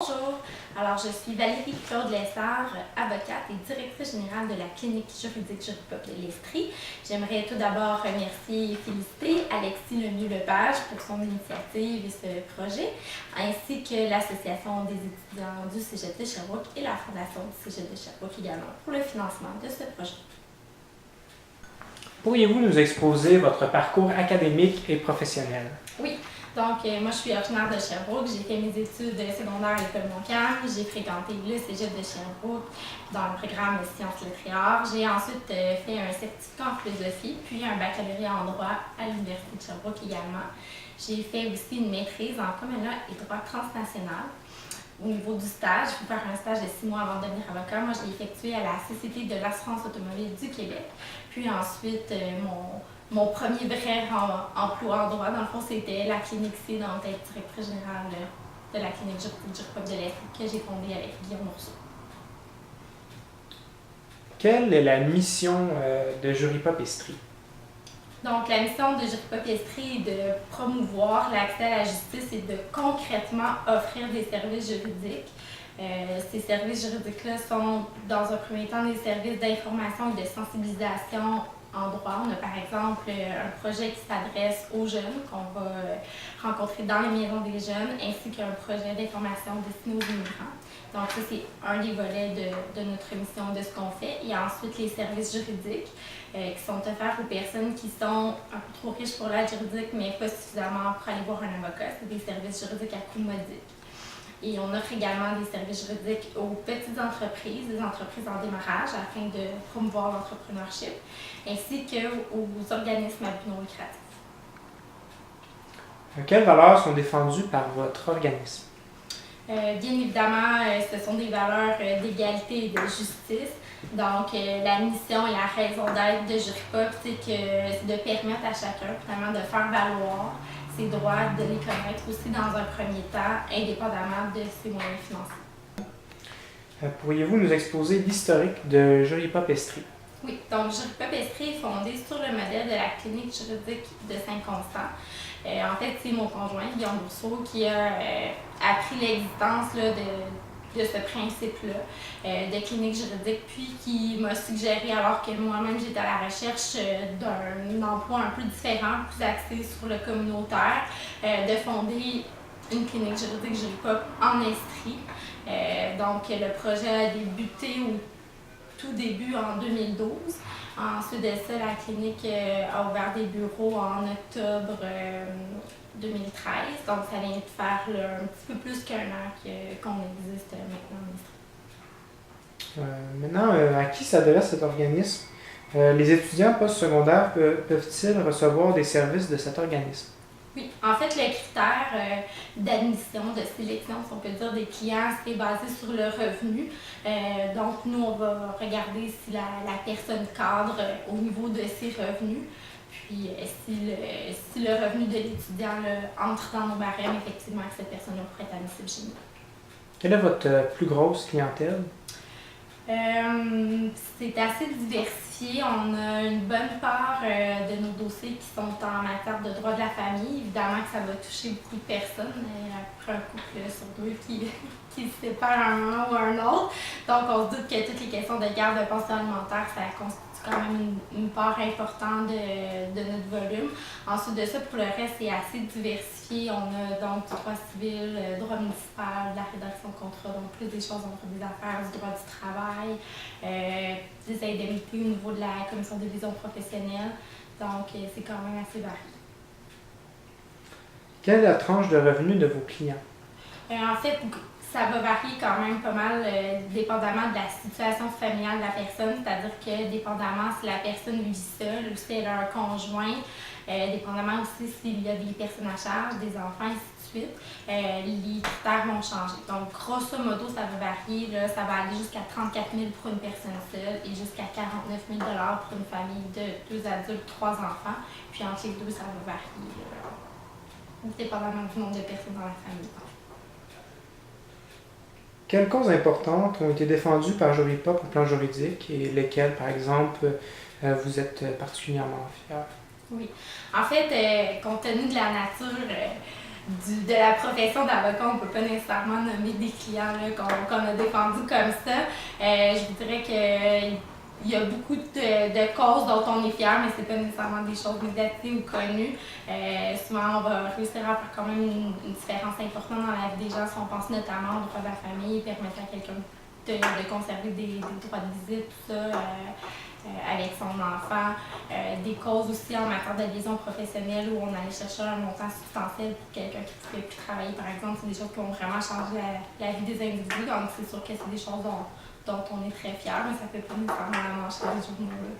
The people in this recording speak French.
Bonjour, alors je suis Valérie Claude Lessard, avocate et directrice générale de la clinique juridique Juripop de l'Estrie. J'aimerais tout d'abord remercier et féliciter Alexis Lemieux-Lepage pour son initiative et ce projet, ainsi que l'Association des étudiants du Cégep de Sherbrooke et la Fondation du Cégep de Sherbrooke également pour le financement de ce projet. Pourriez-vous nous exposer votre parcours académique et professionnel? Oui. Donc, moi, je suis originaire de Sherbrooke. J'ai fait mes études secondaires à l'école Montcalm. J'ai fréquenté le Cégep de Sherbrooke dans le programme Sciences lettres et arts. J'ai ensuite fait un certificat en philosophie, puis un baccalauréat en droit à l'Université de Sherbrooke également. J'ai fait aussi une maîtrise en common law et droit transnational. Au niveau du stage, il faut faire un stage de 6 mois avant de devenir avocat. Moi, je l'ai effectué à la Société de l'assurance automobile du Québec. Puis ensuite, mon premier vrai emploi en droit, dans le fond, c'était la clinique C, dans être directrice générale de la clinique juridique Juripop de l'Estrie que j'ai fondée avec Guillaume Rousseau. Quelle est la mission de Juripop Estrie? Donc, la mission de Juripop Estrie est de promouvoir l'accès à la justice et de concrètement offrir des services juridiques. Ces services juridiques-là sont, dans un premier temps, des services d'information et de sensibilisation en droit. On a par exemple un projet qui s'adresse aux jeunes qu'on va rencontrer dans les maisons des jeunes, ainsi qu'un projet d'information destiné aux immigrants. Donc ça, c'est un des volets de notre mission, de ce qu'on fait. Il y a ensuite les services juridiques qui sont offerts aux personnes qui sont un peu trop riches pour l'aide juridique, mais pas suffisamment pour aller voir un avocat. C'est des services juridiques à coût modique. Et on offre également des services juridiques aux petites entreprises, des entreprises en démarrage, afin de promouvoir l'entrepreneurship, ainsi qu'aux organismes à but non lucratif. Quelles valeurs sont défendues par votre organisme? Bien évidemment, ce sont des valeurs d'égalité et de justice. Donc, la mission et la raison d'être de Juripop, c'est de permettre à chacun finalement de faire valoir ses droits, de les connaître aussi dans un premier temps, indépendamment de ses moyens financiers. Pourriez-vous nous exposer l'historique de Juripop Estrie? Oui, donc Juripop Estrie est fondée sur le modèle de la clinique juridique de Saint-Constant. En fait, c'est mon conjoint, Guillaume Rousseau, qui a appris l'existence de ce principe-là de clinique juridique, puis qui m'a suggéré, alors que moi-même j'étais à la recherche d'un emploi un peu différent, plus axé sur le communautaire, de fonder une clinique juridique Juripop en Estrie. Donc le projet a débuté au tout début en 2012. Ensuite de ça, la clinique a ouvert des bureaux en octobre 2013. Donc, ça vient de faire un petit peu plus qu'un an qu'on existe maintenant en Estrie. Maintenant, à qui s'adresse cet organisme? Les étudiants postsecondaires peuvent-ils recevoir des services de cet organisme? Oui, en fait, le critère d'admission, de sélection, si on peut dire, des clients, c'est basé sur le revenu. Donc, nous, on va regarder si la personne cadre au niveau de ses revenus. Puis, si le revenu de l'étudiant entre dans nos barèmes, effectivement, que cette personne-là pourrait être admissible chez nous. Quelle est votre plus grosse clientèle? C'est assez diversifié. On a une bonne part de nos dossiers qui sont en matière de droit de la famille. Évidemment que ça va toucher beaucoup de personnes, après un couple sur deux qui se sépare à un moment ou à un autre. Donc, on se doute que toutes les questions de garde de pension alimentaire, ça constitue quand même une part importante de notre volume. Ensuite de ça, pour le reste, c'est assez diversifié. On a donc du droit civil, droit municipal, de la rédaction de contrat, donc plus des choses entre des affaires, du droit du travail, des indemnités au niveau de la commission de division professionnelle. Donc, c'est quand même assez varié. Quelle est la tranche de revenus de vos clients? En fait, ça va varier quand même pas mal, dépendamment de la situation familiale de la personne, c'est-à-dire que dépendamment si la personne vit seule ou si elle a un conjoint, dépendamment aussi s'il y a des personnes à charge, des enfants, ainsi de suite, les critères vont changer. Donc, grosso modo, ça va varier, là, ça va aller jusqu'à 34 000 pour une personne seule et jusqu'à 49 000 pour une famille de 2 adultes, 3 enfants. Puis entre les deux, ça va varier, dépendamment du nombre de personnes dans la famille. Quelles causes importantes ont été défendues par Juripop au plan juridique et lesquelles, par exemple, vous êtes particulièrement fiers? Oui. En fait, compte tenu de la nature de la profession d'avocat, on ne peut pas nécessairement nommer des clients qu'on a défendus comme ça. Je vous dirais qu'il y a beaucoup de causes dont on est fier, mais ce n'est pas nécessairement des choses médiatisées ou connues. Souvent, on va réussir à faire quand même une différence importante dans la vie des gens si on pense notamment au droit de la famille, permettre à quelqu'un de conserver des droits de visite, tout ça, avec son enfant. Des causes aussi en matière de liaison professionnelle où on allait chercher un montant substantiel pour quelqu'un qui ne pouvait plus travailler, par exemple. C'est des choses qui ont vraiment changé la vie des individus, donc c'est sûr que c'est des choses dont on est très fiers, mais ça ne fait pas nécessairement la manche des journaux.